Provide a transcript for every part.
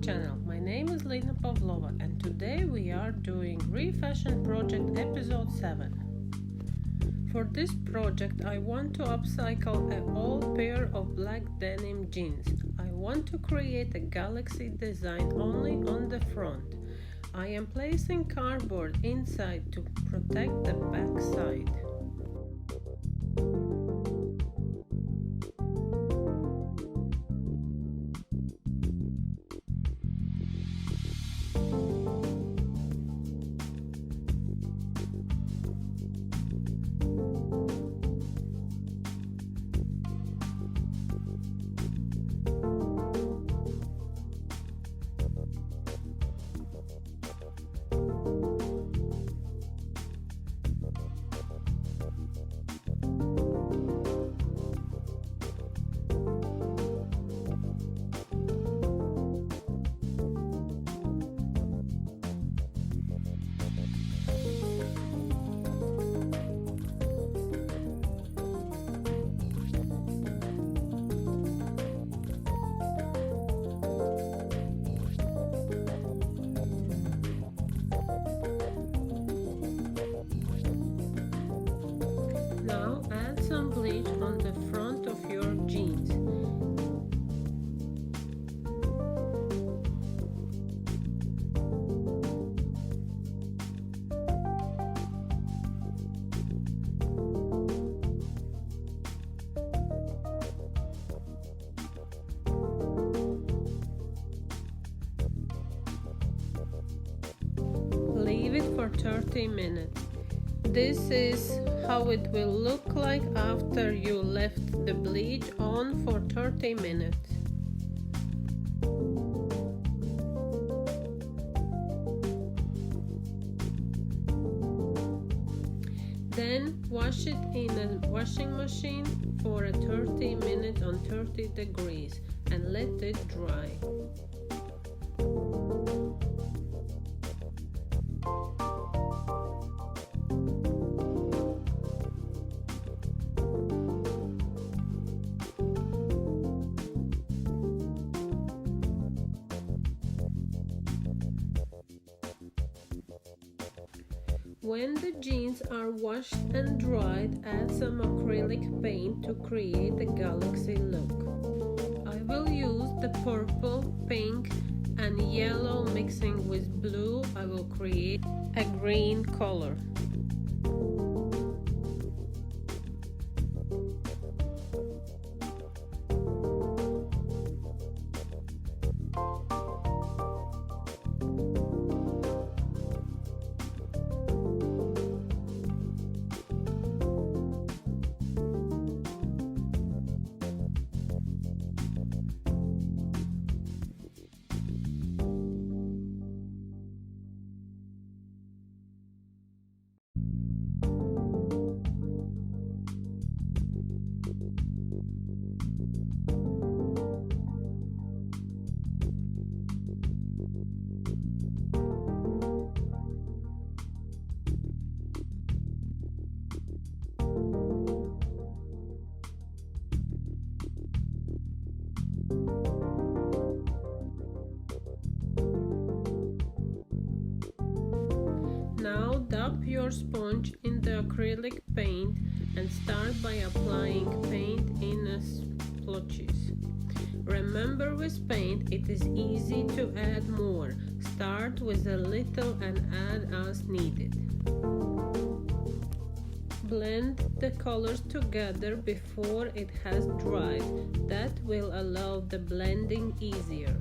channel. My name is Lena Pavlova and today we are doing Refashion project episode 7. For this project I want to upcycle an old pair of black denim jeans. I want to create a galaxy design only on the front. I am placing cardboard inside to protect the back side. Now add some bleach on the front of your jeans. Leave it for 30 minutes. This is how it will look like after you left the bleach on for 30 minutes. Then wash it in a washing machine for 30 minutes on 30 degrees and let it dry. When the jeans are washed and dried, add some acrylic paint to create a galaxy look. I will use the purple, pink, and yellow mixing with blue. I will create a green color. Now dip your sponge in the acrylic paint and start by applying paint in splotches. Remember, with paint it is easy to add more. Start with a little and add as needed. Blend the colors together before it has dried. That will allow the blending easier.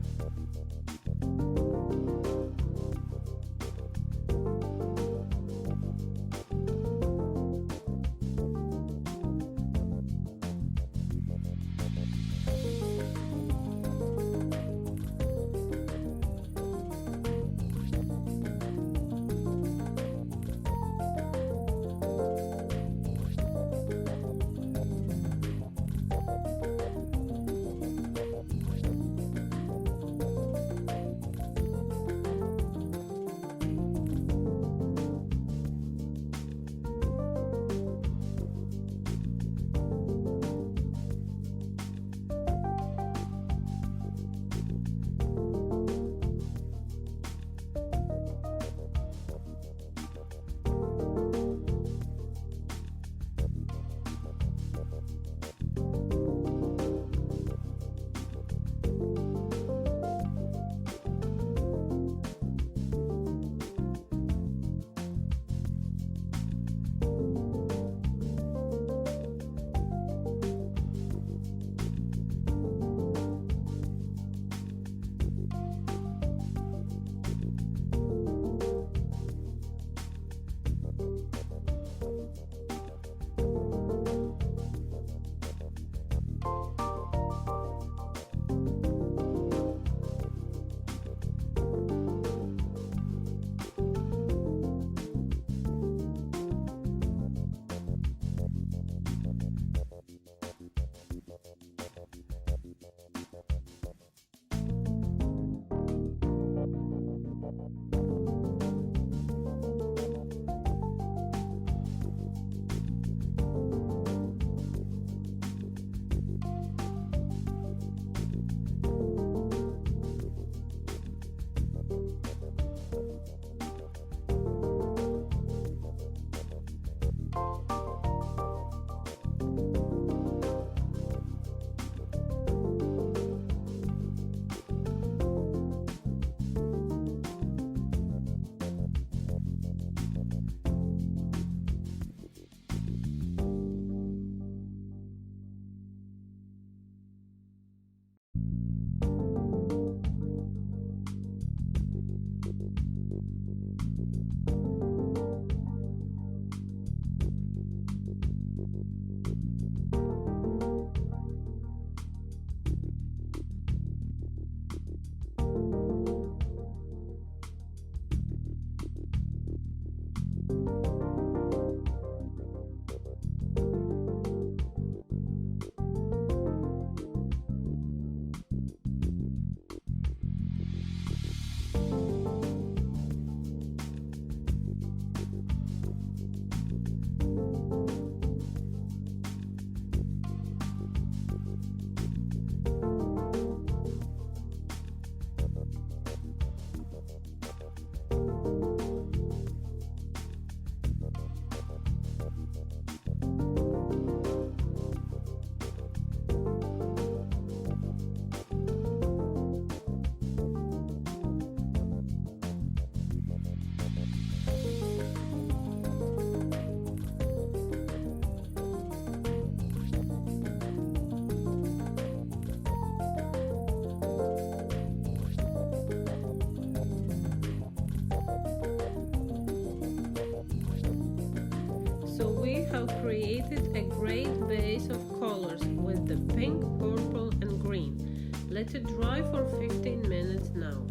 have created a great base of colors with the pink, purple and green. Let it dry for 15 minutes now.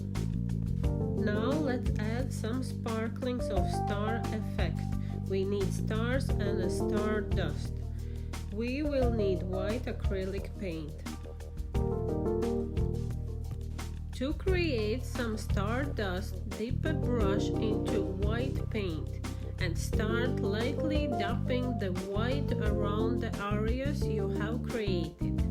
Now let's add some sparklings of star effect. We need stars and a star dust. We will need white acrylic paint. To create some star dust, dip a brush into white paint and start lightly dapping the white around the areas you have created.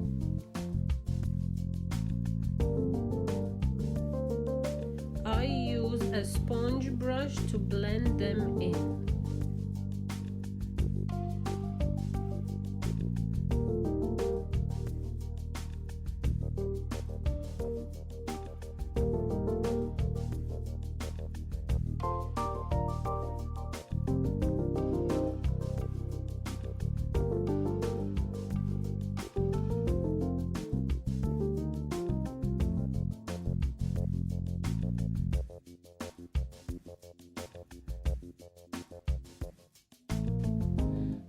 I use a sponge brush to blend them in.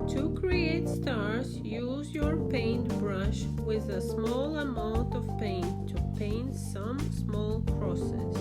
To create stars, use your paintbrush with a small amount of paint to paint some small crosses.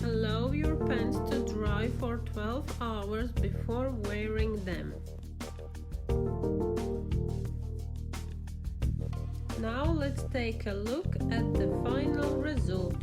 Allow your pants to dry for 12 hours before wearing them. Now let's take a look at the final result.